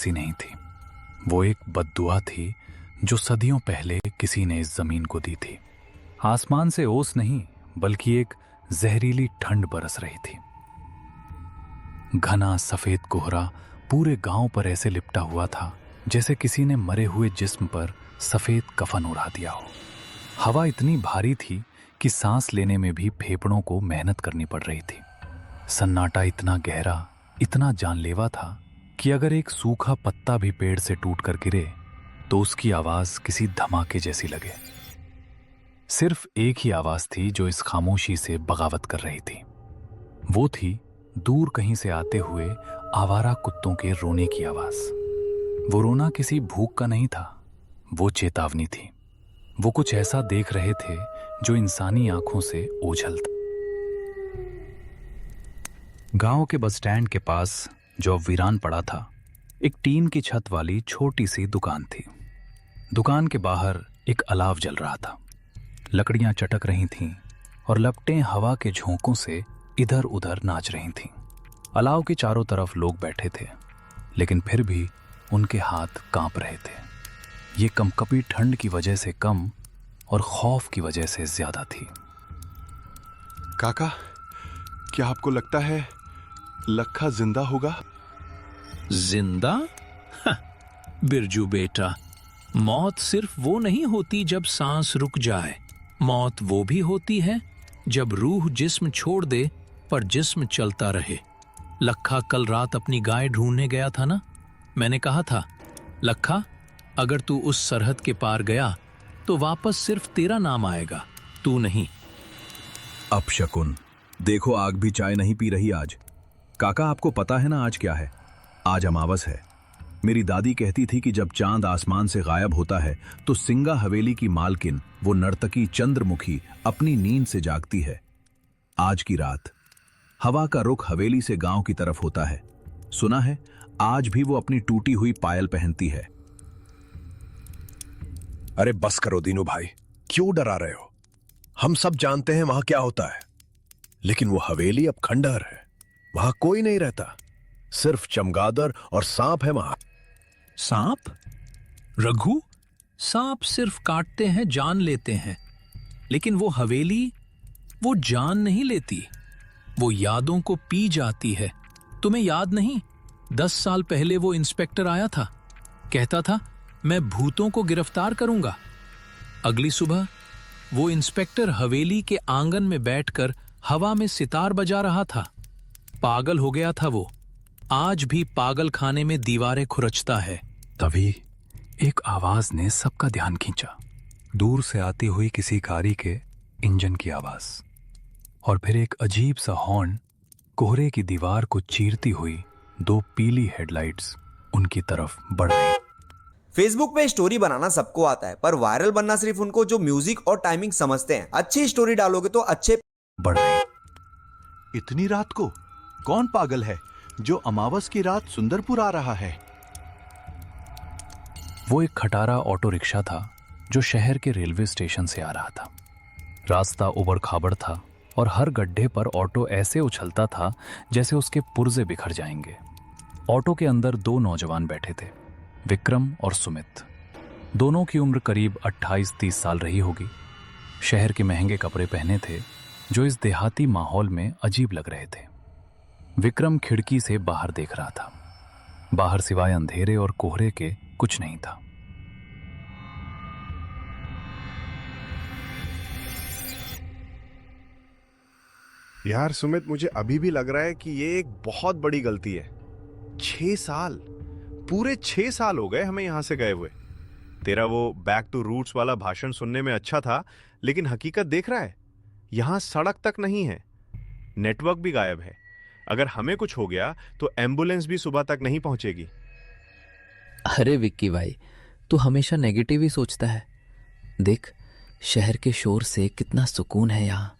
जैसी नहीं थी। वो एक बद्दुआ थी जो सदियों पहले किसी ने इस जमीन को दी थी। आसमान से ओस नहीं, बल्कि एक जहरीली ठंड बरस रही थी। घना सफेद कोहरा पूरे गांव पर ऐसे लिपटा हुआ था जैसे किसी ने मरे हुए जिस्म पर सफेद कफन उड़ा दिया हो। हवा इतनी भारी थी कि सांस लेने में भी फेफड़ों को मेहनत करनी पड़ रही थी। सन्नाटा इतना गहरा, इतना जानलेवा था कि अगर एक सूखा पत्ता भी पेड़ से टूटकर गिरे तो उसकी आवाज किसी धमाके जैसी लगे। सिर्फ एक ही आवाज थी जो इस खामोशी से बगावत कर रही थी। वो थी दूर कहीं से आते हुए आवारा कुत्तों के रोने की आवाज। वो रोना किसी भूख का नहीं था, वो चेतावनी थी। वो कुछ ऐसा देख रहे थे जो इंसानी आंखों से ओझल था। गांव के बस स्टैंड के पास, जो अब वीरान पड़ा था, एक टीन की छत वाली छोटी सी दुकान थी। दुकान के बाहर एक अलाव जल रहा था। लकड़ियां चटक रही थीं और लपटें हवा के झोंकों से इधर उधर नाच रही थीं। अलाव के चारों तरफ लोग बैठे थे, लेकिन फिर भी उनके हाथ कांप रहे थे। ये कंपकपी ठंड की वजह से कम और खौफ की वजह से ज्यादा थी। काका, क्या आपको लगता है लखा जिंदा होगा? जिंदा? हाँ, बिरजू बेटा, मौत सिर्फ वो नहीं होती जब सांस रुक जाए। मौत वो भी होती है जब रूह जिस्म छोड़ दे पर जिस्म चलता रहे। लखा कल रात अपनी गाय ढूंढने गया था ना। मैंने कहा था, लखा, अगर तू उस सरहद के पार गया तो वापस सिर्फ तेरा नाम आएगा, तू नहीं। अब शकुन, देखो आग भी चाय नहीं पी रही आज। काका, आपको पता है ना आज क्या है? आज अमावस है। मेरी दादी कहती थी कि जब चांद आसमान से गायब होता है तो सिंगा हवेली की मालकिन, वो नर्तकी चंद्रमुखी, अपनी नींद से जागती है। आज की रात हवा का रुख हवेली से गांव की तरफ होता है। सुना है आज भी वो अपनी टूटी हुई पायल पहनती है। अरे बस करो दीनू भाई, क्यों डरा रहे हो? हम सब जानते हैं वहां क्या होता है, लेकिन वो हवेली अब खंडहर है। वहां कोई नहीं रहता, सिर्फ चमगादड़ और सांप है वहां। सांप? रघु, सांप सिर्फ काटते हैं, जान लेते हैं, लेकिन वो हवेली, वो जान नहीं लेती, वो यादों को पी जाती है। तुम्हें याद नहीं, 10 साल पहले वो इंस्पेक्टर आया था, कहता था मैं भूतों को गिरफ्तार करूंगा। अगली सुबह वो इंस्पेक्टर हवेली के आंगन में बैठकर हवा में सितार बजा रहा था। पागल हो गया था वो। आज भी पागल खाने में दीवारें खुरचता है। तभी एक आवाज ने सबका ध्यान खींचा। दूर से आती हुई किसी गाड़ी के इंजन की आवाज, और फिर एक अजीब सा हॉर्न। कोहरे की दीवार को चीरती हुई 2 पीली हेडलाइट्स उनकी तरफ बढ़ रही। फेसबुक पे स्टोरी बनाना सबको आता है, पर वायरल बनना सिर्फ उनको जो म्यूजिक और टाइमिंग समझते हैं। अच्छी स्टोरी डालोगे तो अच्छे बढ़ रही। इतनी रात को कौन पागल है जो अमावस की रात सुंदरपुर आ रहा है? वो एक खटारा ऑटो रिक्शा था जो शहर के रेलवे स्टेशन से आ रहा था। रास्ता उबड़ खाबड़ था और हर गड्ढे पर ऑटो ऐसे उछलता था जैसे उसके पुर्जे बिखर जाएंगे। ऑटो के अंदर 2 नौजवान बैठे थे, विक्रम और सुमित। दोनों की उम्र करीब 28-30 साल रही होगी। शहर के महंगे कपड़े पहने थे जो इस देहाती माहौल में अजीब लग रहे थे। विक्रम खिड़की से बाहर देख रहा था। बाहर सिवाय अंधेरे और कोहरे के कुछ नहीं था। यार सुमित, मुझे अभी भी लग रहा है कि ये एक बहुत बड़ी गलती है। 6 साल, पूरे 6 साल हो गए हमें यहां से गए हुए। तेरा वो बैक टू रूट्स वाला भाषण सुनने में अच्छा था, लेकिन हकीकत देख रहा है, यहां सड़क तक नहीं है, नेटवर्क भी गायब है। अगर हमें कुछ हो गया तो एम्बुलेंस भी सुबह तक नहीं पहुंचेगी। अरे विक्की भाई, तू हमेशा नेगेटिव ही सोचता है। देख, शहर के शोर से कितना सुकून है यहाँ।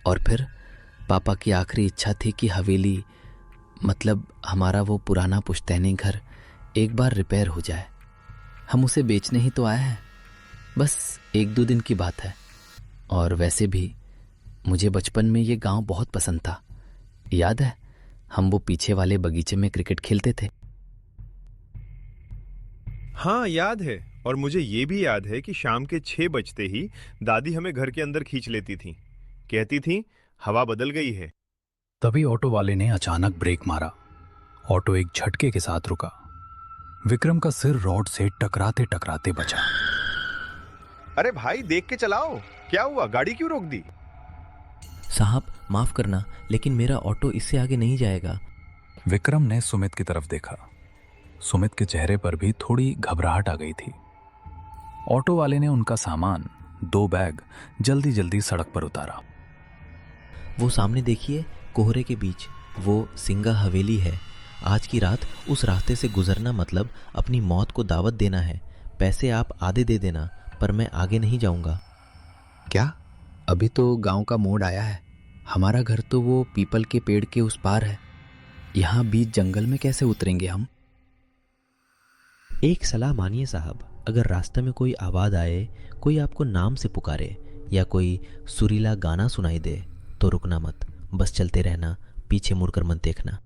और फिर पापा की आखिरी इच्छा थी कि हवेली, मतलब हमारा वो पुराना पुश्तैनी घर, एक बार रिपेयर हो जाए। हम उसे बेचने ही तो आए हैं, बस 1-2 दिन की बात है। और वैसे भी मुझे बचपन में ये गांव बहुत पसंद था। याद है, हम वो पीछे वाले बगीचे में क्रिकेट खेलते थे। हाँ याद है। और मुझे ये भी याद है कि शाम के 6 बजते ही दादी हमें घर के अंदर खींच लेती थी। कहती थी हवा बदल गई है। तभी ऑटो वाले ने अचानक ब्रेक मारा। ऑटो एक झटके के साथ रुका। विक्रम का सिर रॉड से टकराते टकराते बचा। अरे भाई देख के चलाओ, क्या हुआ, गाड़ी क्यों रोक दी? साहब माफ करना, लेकिन मेरा ऑटो इससे आगे नहीं जाएगा। विक्रम ने सुमित की तरफ देखा। सुमित के चेहरे पर भी थोड़ी घबराहट आ गई थी। ऑटो वाले ने उनका सामान, 2 बैग जल्दी जल्दी सड़क पर उतारा। वो सामने देखिए, कोहरे के बीच वो सिंगा हवेली है। आज की रात उस रास्ते से गुजरना मतलब अपनी मौत को दावत देना है। पैसे आप आधे दे देना, पर मैं आगे नहीं जाऊंगा। क्या? अभी तो गांव का मोड़ आया है। हमारा घर तो वो पीपल के पेड़ के उस पार है। यहाँ बीच जंगल में कैसे उतरेंगे हम? एक सलाह मानिए साहब, अगर रास्ते में कोई आवाज़ आए, कोई आपको नाम से पुकारे या कोई सुरीला गाना सुनाई दे तो रुकना मत, बस चलते रहना, पीछे मुड़कर मत देखना।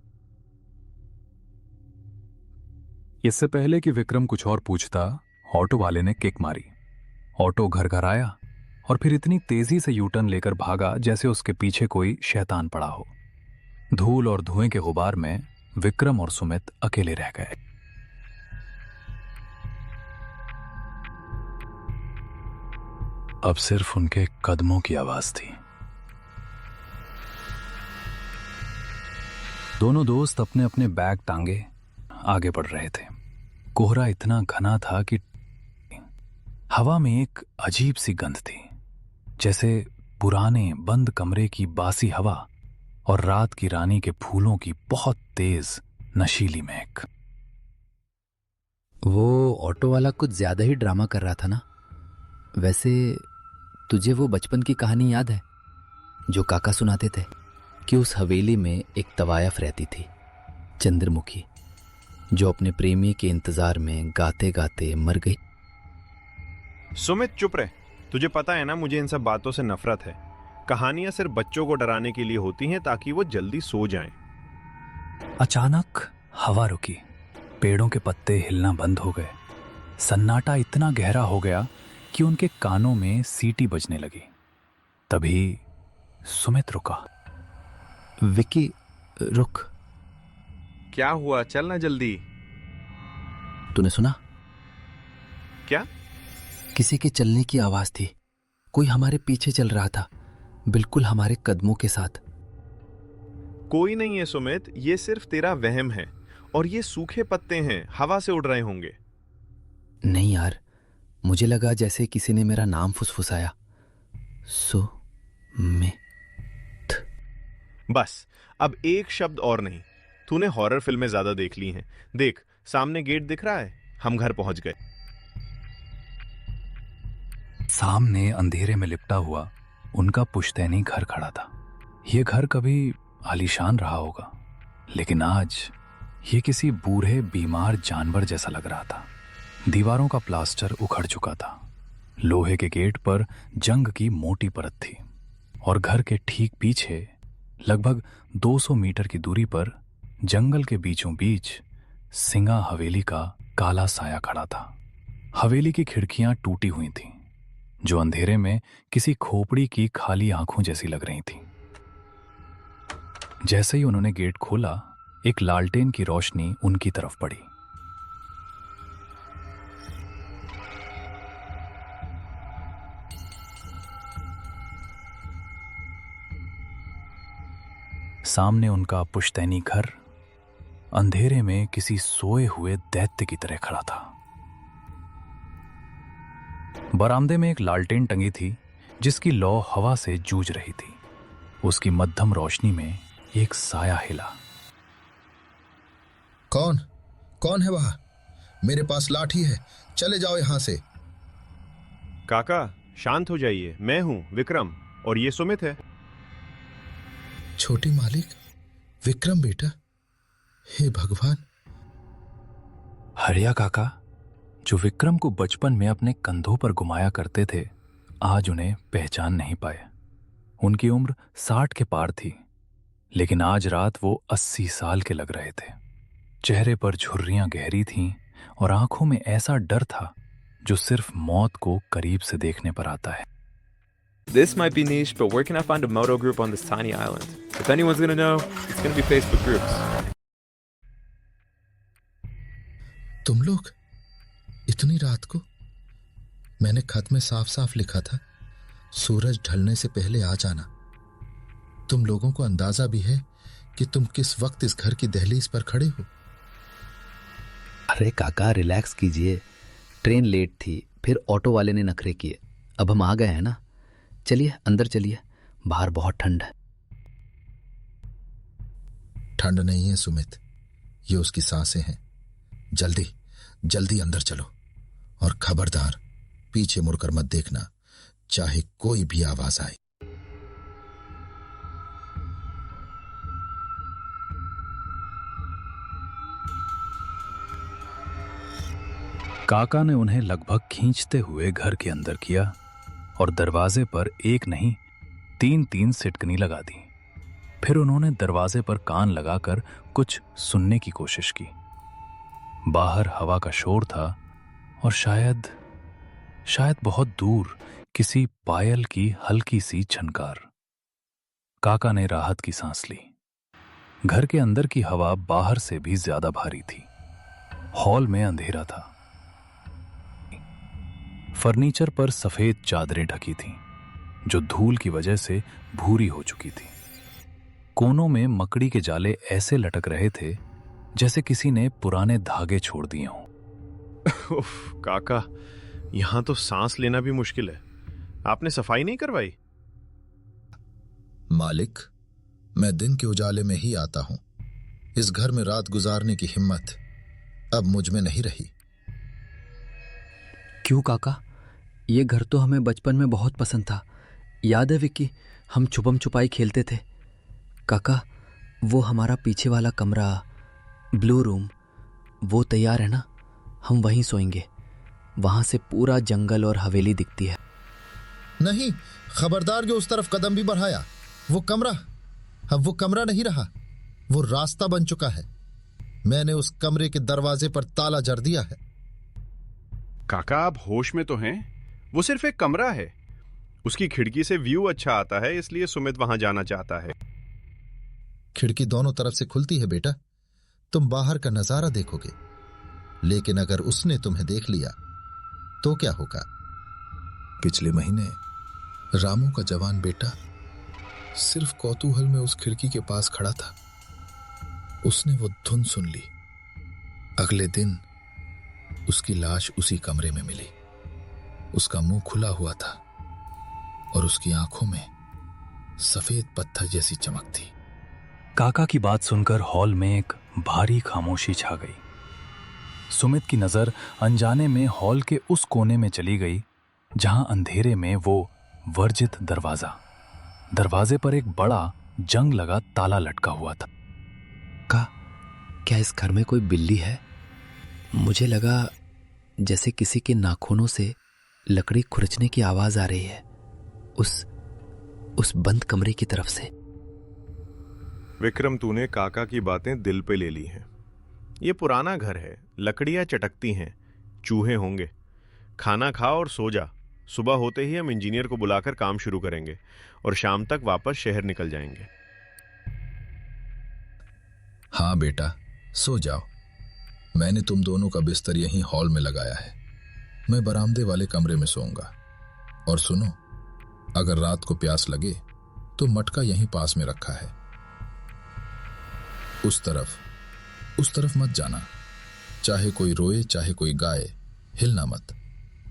इससे पहले कि विक्रम कुछ और पूछता, ऑटो वाले ने किक मारी। ऑटो घर घर आया और फिर इतनी तेजी से यूटर्न लेकर भागा जैसे उसके पीछे कोई शैतान पड़ा हो। धूल और धुएं के गुबार में विक्रम और सुमित अकेले रह गए। अब सिर्फ उनके कदमों की आवाज थी। दोनों दोस्त अपने अपने बैग टांगे आगे बढ़ रहे थे। कोहरा इतना घना था कि हवा में एक अजीब सी गंध थी, जैसे पुराने बंद कमरे की बासी हवा और रात की रानी के फूलों की बहुत तेज नशीली महक। वो ऑटो वाला कुछ ज्यादा ही ड्रामा कर रहा था ना? वैसे तुझे वो बचपन की कहानी याद है जो काका सुनाते थे कि उस हवेली में एक तवायफ रहती थी, चंद्रमुखी, जो अपने प्रेमी के इंतजार में गाते गाते मर गई। सुमित चुप रहे। तुझे पता है ना मुझे इन सब बातों से नफरत है। कहानियां सिर्फ बच्चों को डराने के लिए होती हैं ताकि वो जल्दी सो जाएं। अचानक हवा रुकी, पेड़ों के पत्ते हिलना बंद हो गए। सन्नाटा इतना गहरा हो गया कि उनके कानों में सीटी बजने लगी। तभी सुमित रुका। विकी रुक। क्या हुआ, चलना जल्दी। तूने सुना? क्या? किसी के चलने की आवाज थी। कोई हमारे पीछे चल रहा था, बिल्कुल हमारे कदमों के साथ। कोई नहीं है सुमित, ये सिर्फ तेरा वहम है। और ये सूखे पत्ते हैं, हवा से उड़ रहे होंगे। नहीं यार, मुझे लगा जैसे किसी ने मेरा नाम फुसफुसाया, सुमित। बस अब एक शब्द और नहीं। तूने हॉरर फिल्में ज्यादा देख ली हैं। देख, सामने गेट दिख रहा है, हम घर पहुंच गए। सामने अंधेरे में लिपटा हुआ उनका पुश्तैनी घर खड़ा था। यह घर कभी आलीशान रहा होगा, लेकिन आज ये किसी बूढ़े बीमार जानवर जैसा लग रहा था। दीवारों का प्लास्टर उखड़ चुका था। लोहे के गेट पर जंग की मोटी परत थी और घर के ठीक पीछे लगभग 200 मीटर की दूरी पर जंगल के बीचों बीच सिंगा हवेली का काला साया खड़ा था। हवेली की खिड़कियां टूटी हुई थीं, जो अंधेरे में किसी खोपड़ी की खाली आंखों जैसी लग रही थीं। जैसे ही उन्होंने गेट खोला, एक लालटेन की रोशनी उनकी तरफ पड़ी। सामने उनका पुश्तैनी घर अंधेरे में किसी सोए हुए दैत्य की तरह खड़ा था। बरामदे में एक लालटेन टंगी थी, जिसकी लौ हवा से जूझ रही थी। उसकी मध्यम रोशनी में एक साया हिला। कौन है वहां? मेरे पास लाठी है, चले जाओ यहां से। काका शांत हो जाइए, मैं हूं विक्रम और ये सुमित है। छोटी मालिक, विक्रम बेटा, हे भगवान। हरिया काका, जो विक्रम को बचपन में अपने कंधों पर घुमाया करते थे, आज उन्हें पहचान नहीं पाए। उनकी उम्र 60 के पार थी, लेकिन आज रात वो 80 साल के लग रहे थे। चेहरे पर झुर्रियां गहरी थीं, और आंखों में ऐसा डर था जो सिर्फ मौत को करीब से देखने पर आता है। This might be niche, but where can I find a moto group on this tiny island? If anyone's gonna know, it's gonna be Facebook groups. तुम लोग इतनी रात को? मैंने खत में साफ साफ लिखा था सूरज ढलने से पहले आ जाना। तुम लोगों को अंदाजा भी है कि तुम किस वक्त इस घर की दहलीज पर खड़े हो? अरे काका रिलैक्स कीजिए, ट्रेन लेट थी, फिर ऑटो वाले ने नखरे किए, अब हम आ गए हैं ना। चलिए अंदर चलिए, बाहर बहुत ठंड है। ठंड नहीं है सुमित, ये उसकी सांसें हैं। जल्दी जल्दी अंदर चलो, और खबरदार पीछे मुड़कर मत देखना, चाहे कोई भी आवाज आए। काका ने उन्हें लगभग खींचते हुए घर के अंदर किया और दरवाजे पर एक नहीं 3-3 सिटकनी लगा दी। फिर उन्होंने दरवाजे पर कान लगाकर कुछ सुनने की कोशिश की। बाहर हवा का शोर था और शायद बहुत दूर किसी पायल की हल्की सी छनकार। काका ने राहत की सांस ली। घर के अंदर की हवा बाहर से भी ज्यादा भारी थी। हॉल में अंधेरा था। फर्नीचर पर सफेद चादरें ढकी थीं, जो धूल की वजह से भूरी हो चुकी थी। कोनों में मकड़ी के जाले ऐसे लटक रहे थे जैसे किसी ने पुराने धागे छोड़ दिए हों। उफ, काका, यहां तो सांस लेना भी मुश्किल है। आपने सफाई नहीं करवाई? मालिक, मैं दिन के उजाले में ही आता हूं। इस घर में रात गुजारने की हिम्मत अब मुझ में नहीं रही। क्यों काका? ये घर तो हमें बचपन में बहुत पसंद था। याद है विक्की, हम छुपम छुपाई खेलते थे। काका, वो हमारा पीछे वाला कमरा, ब्लू रूम, वो तैयार है ना? हम वहीं सोएंगे। वहां से पूरा जंगल और हवेली दिखती है। नहीं, खबरदार जो उस तरफ कदम भी बढ़ाया। वो कमरा, अब वो कमरा नहीं रहा, वो रास्ता बन चुका है। मैंने उस कमरे के दरवाजे पर ताला जड़ दिया है। काका, आप होश में तो हैं? वो सिर्फ एक कमरा है। उसकी खिड़की से व्यू अच्छा आता है, इसलिए सुमित वहां जाना चाहता है। खिड़की दोनों तरफ से खुलती है बेटा, तुम बाहर का नजारा देखोगे। लेकिन अगर उसने तुम्हें देख लिया तो क्या होगा? पिछले महीने रामू का जवान बेटा सिर्फ कौतूहल में उस खिड़की के पास खड़ा था। उसने वो धुन सुन ली। अगले दिन उसकी लाश उसी कमरे में मिली। उसका मुंह खुला हुआ था और उसकी आंखों में सफेद पत्थर जैसी चमक थी। काका की बात सुनकर हॉल में एक भारी खामोशी छा गई। सुमित की नजर अनजाने में हॉल के उस कोने में चली गई जहां अंधेरे में वो वर्जित दरवाजे पर एक बड़ा जंग लगा ताला लटका हुआ था। क्या इस घर में कोई बिल्ली है? मुझे लगा जैसे किसी के नाखूनों से लकड़ी खुरचने की आवाज आ रही है उस बंद कमरे की तरफ से। विक्रम, तूने काका की बातें दिल पे ले ली हैं। ये पुराना घर है, लकड़ियां चटकती हैं, चूहे होंगे। खाना खा और सो जा। सुबह होते ही हम इंजीनियर को बुलाकर काम शुरू करेंगे और शाम तक वापस शहर निकल जाएंगे। हाँ बेटा, सो जाओ। मैंने तुम दोनों का बिस्तर यहीं हॉल में लगाया है। मैं बरामदे वाले कमरे में सोऊंगा। और सुनो, अगर रात को प्यास लगे तो मटका यहीं पास में रखा है। उस तरफ मत जाना। चाहे कोई रोए चाहे कोई गाए, हिलना मत।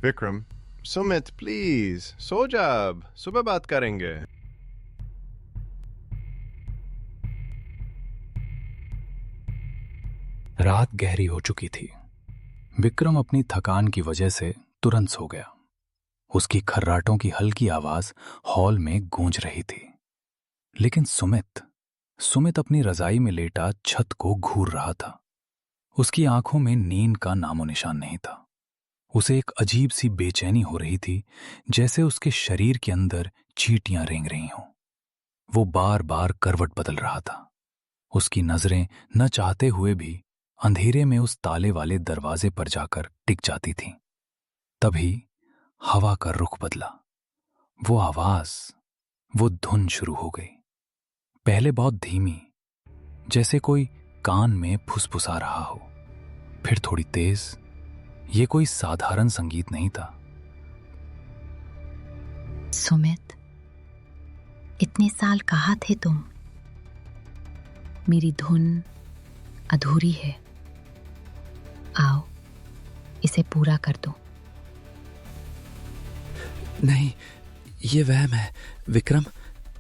विक्रम, सुमित प्लीज सो जा, अब सुबह बात करेंगे। रात गहरी हो चुकी थी। विक्रम अपनी थकान की वजह से तुरंत सो गया। उसकी खर्राटों की हल्की आवाज हॉल में गूंज रही थी। लेकिन सुमित अपनी रजाई में लेटा छत को घूर रहा था। उसकी आंखों में नींद का नामो निशान नहीं था। उसे एक अजीब सी बेचैनी हो रही थी, जैसे उसके शरीर के अंदर चींटियां रेंग रही हों। वो बार बार करवट बदल रहा था। उसकी नजरें न चाहते हुए भी अंधेरे में उस ताले वाले दरवाजे पर जाकर टिक जाती थीं। तभी हवा का रुख बदला। वो आवाज, वो धुन शुरू हो गई। पहले बहुत धीमी, जैसे कोई कान में फुसफुसा रहा हो, फिर थोड़ी तेज। ये कोई साधारण संगीत नहीं था। सुमित, इतने साल कहाँ थे तुम? मेरी धुन अधूरी है, आओ इसे पूरा कर दो। नहीं, ये वहम है। विक्रम,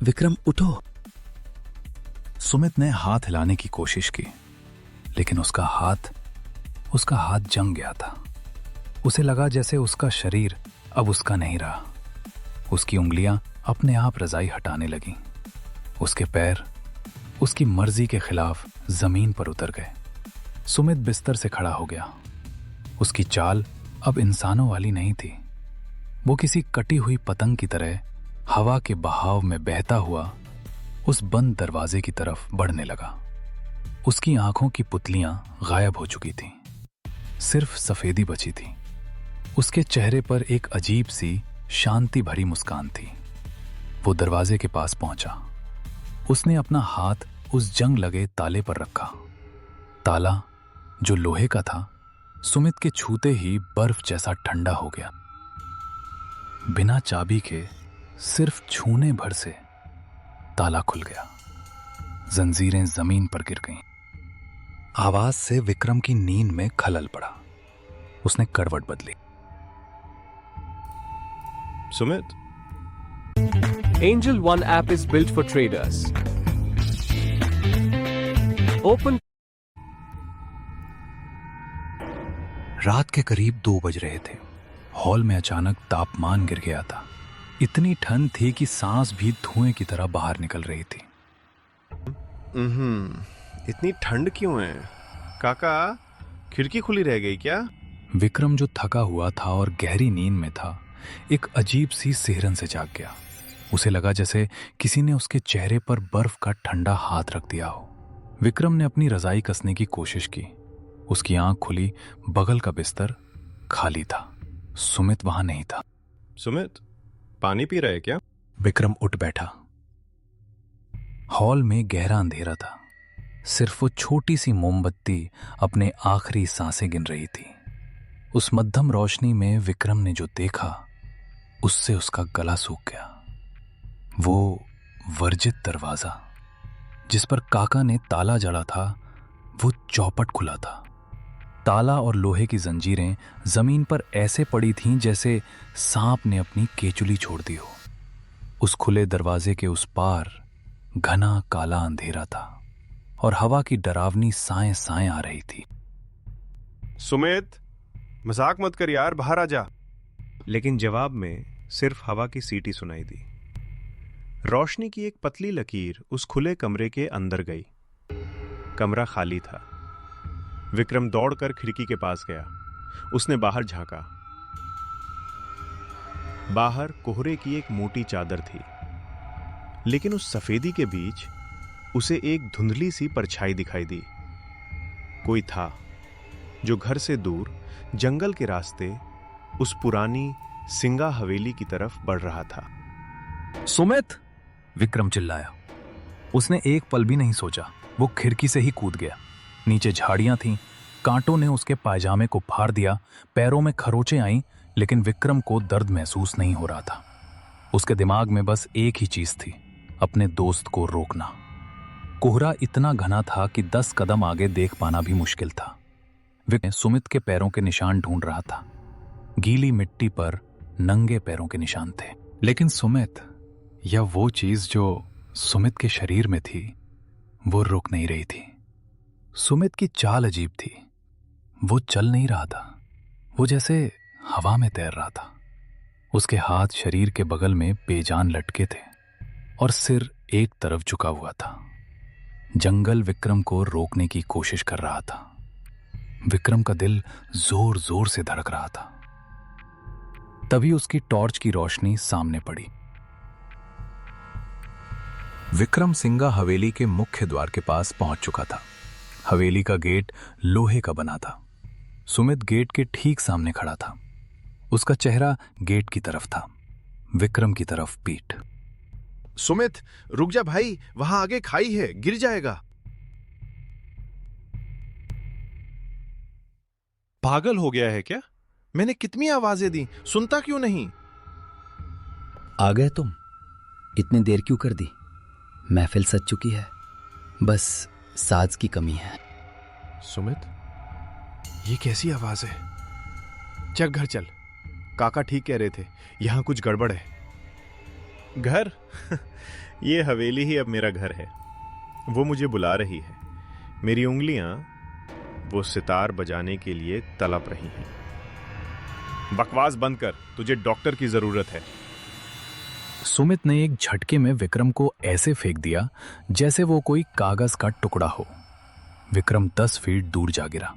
विक्रम उठो। सुमित ने हाथ हिलाने की कोशिश की, लेकिन उसका हाथ जंग गया था। उसे लगा जैसे उसका शरीर अब उसका नहीं रहा। उसकी उंगलियां अपने आप रजाई हटाने लगीं। उसके पैर उसकी मर्जी के खिलाफ जमीन पर उतर गए। सुमित बिस्तर से खड़ा हो गया। उसकी चाल अब इंसानों वाली नहीं थी। वो किसी कटी हुई पतंग की तरह हवा के बहाव में बहता हुआ उस बंद दरवाजे की तरफ बढ़ने लगा। उसकी आंखों की पुतलियां गायब हो चुकी थीं। सिर्फ सफेदी बची थी। उसके चेहरे पर एक अजीब सी शांति भरी मुस्कान थी। वो दरवाजे के पास पहुंचा। उसने अपना हाथ उस जंग लगे ताले पर रखा। ताला, जो लोहे का था, सुमित के छूते ही बर्फ जैसा ठंडा हो गया। बिना चाबी के सिर्फ छूने भर से ताला खुल गया। जंजीरें जमीन पर गिर गईं। आवाज से विक्रम की नींद में खलल पड़ा। उसने करवट बदली। Sumit, Angel One app is built for traders. Open. रात के करीब 2 बज रहे थे। हॉल में अचानक तापमान गिर गया था। इतनी ठंड थी कि सांस भी धुएं की तरह बाहर निकल रही थी। इतनी ठंड क्यों है? काका, खिड़की खुली रह गई क्या? विक्रम, जो थका हुआ था और गहरी नींद में था, एक अजीब सी सिहरन से जाग गया। उसे लगा जैसे किसी ने उसके चेहरे पर बर्फ का ठंडा हाथ रख दिया हो। विक्रम ने अपनी रजाई कसने की कोशिश की। उसकी आंख खुली। बगल का बिस्तर खाली था। सुमित वहां नहीं था। सुमित, पानी पी रहे क्या? विक्रम उठ बैठा। हॉल में गहरा अंधेरा था। सिर्फ वो छोटी सी मोमबत्ती अपने आखिरी सांसें गिन रही थी। उस मध्यम रोशनी में विक्रम ने जो देखा, उससे उसका गला सूख गया। वो वर्जित दरवाजा, जिस पर काका ने ताला जड़ा था, वो चौपट खुला था। ताला और लोहे की जंजीरें जमीन पर ऐसे पड़ी थीं जैसे सांप ने अपनी केचुली छोड़ दी हो। उस खुले दरवाजे के उस पार घना काला अंधेरा था और हवा की डरावनी साएं साएं आ रही थी। सुमित, मजाक मत कर यार, बाहर आ जा। लेकिन जवाब में सिर्फ हवा की सीटी सुनाई दी। रोशनी की एक पतली लकीर उस खुले कमरे के अंदर गई। कमरा खाली था। विक्रम दौड़कर खिड़की के पास गया। उसने बाहर झांका। बाहर कोहरे की एक मोटी चादर थी, लेकिन उस सफेदी के बीच उसे एक धुंधली सी परछाई दिखाई दी। कोई था जो घर से दूर जंगल के रास्ते उस पुरानी सिंगा हवेली की तरफ बढ़ रहा था। सुमित! विक्रम चिल्लाया। उसने एक पल भी नहीं सोचा। वो खिड़की से ही कूद गया। नीचे झाड़ियां थीं। कांटों ने उसके पायजामे को फाड़ दिया। पैरों में खरोंचें आईं, लेकिन विक्रम को दर्द महसूस नहीं हो रहा था। उसके दिमाग में बस एक ही चीज थी, अपने दोस्त को रोकना। कोहरा इतना घना था कि 10 कदम आगे देख पाना भी मुश्किल था। विक्रम सुमित के पैरों के निशान ढूंढ रहा था। गीली मिट्टी पर नंगे पैरों के निशान थे, लेकिन सुमित, या वो चीज जो सुमित के शरीर में थी, वो रुक नहीं रही थी। सुमित की चाल अजीब थी। वो चल नहीं रहा था। वो जैसे हवा में तैर रहा था। उसके हाथ शरीर के बगल में बेजान लटके थे और सिर एक तरफ झुका हुआ था। जंगल विक्रम को रोकने की कोशिश कर रहा था। विक्रम का दिल जोर जोर से धड़क रहा था। तभी उसकी टॉर्च की रोशनी सामने पड़ी। विक्रम सिंगा हवेली के मुख्य द्वार के पास पहुंच चुका था। हवेली का गेट लोहे का बना था। सुमित गेट के ठीक सामने खड़ा था। उसका चेहरा गेट की तरफ था, विक्रम की तरफ पीठ। सुमित रुक जा भाई, वहां आगे खाई है, गिर जाएगा। पागल हो गया है क्या? मैंने कितनी आवाजें दी, सुनता क्यों नहीं? आ गए तुम? इतनी देर क्यों कर दी? महफिल सज चुकी है, बस साज की कमी है। सुमित, ये कैसी आवाज है? चल घर चल, काका ठीक कह रहे थे, यहां कुछ गड़बड़ है। घर? ये हवेली ही अब मेरा घर है। वो मुझे बुला रही है। मेरी उंगलियां वो सितार बजाने के लिए तड़प रही हैं। बकवास बंद कर, तुझे डॉक्टर की जरूरत है। सुमित ने एक झटके में विक्रम को ऐसे फेंक दिया जैसे वो कोई कागज का टुकड़ा हो। विक्रम 10 फीट दूर जा गिरा।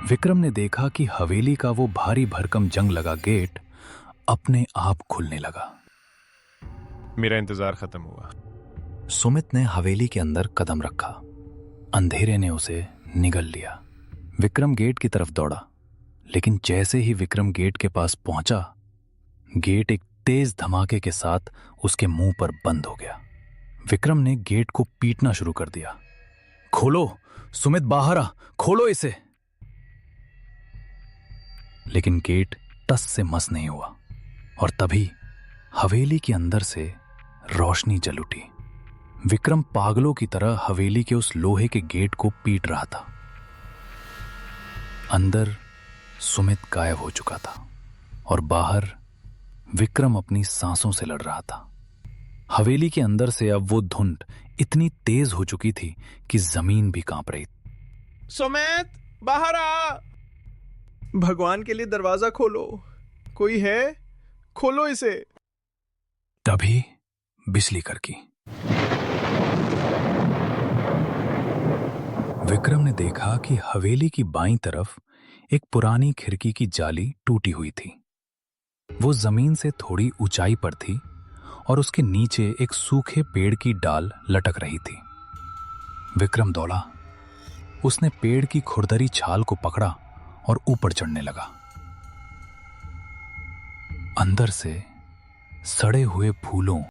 विक्रम ने देखा कि हवेली का वो भारी भरकम जंग लगा गेट अपने आप खुलने लगा। मेरा इंतजार खत्म हुआ। सुमित ने हवेली के अंदर कदम रखा। अंधेरे ने उसे निगल लिया। विक्रम गेट की तरफ दौड़ा, लेकिन जैसे ही विक्रम गेट के पास पहुंचा, गेट एक तेज धमाके के साथ उसके मुंह पर बंद हो गया। विक्रम ने गेट को पीटना शुरू कर दिया। खोलो सुमित, बाहर आ, खोलो इसे। लेकिन गेट टस से मस नहीं हुआ और तभी हवेली के अंदर से रोशनी जल उठी। विक्रम पागलों की तरह हवेली के उस लोहे के गेट को पीट रहा था। अंदर सुमित गायब हो चुका था और बाहर विक्रम अपनी सांसों से लड़ रहा था। हवेली के अंदर से अब वो धुंध इतनी तेज हो चुकी थी कि जमीन भी कांप रही। सुमित, बाहर आ, भगवान के लिए दरवाजा खोलो, कोई है? खोलो इसे। तभी बिजली कड़की। विक्रम ने देखा कि हवेली की बाईं तरफ एक पुरानी खिड़की की जाली टूटी हुई थी। वो जमीन से थोड़ी ऊंचाई पर थी और उसके नीचे एक सूखे पेड़ की डाल लटक रही थी। विक्रम दौड़ा। उसने पेड़ की खुरदरी छाल को पकड़ा और ऊपर चढ़ने लगा। अंदर से सड़े हुए फूलों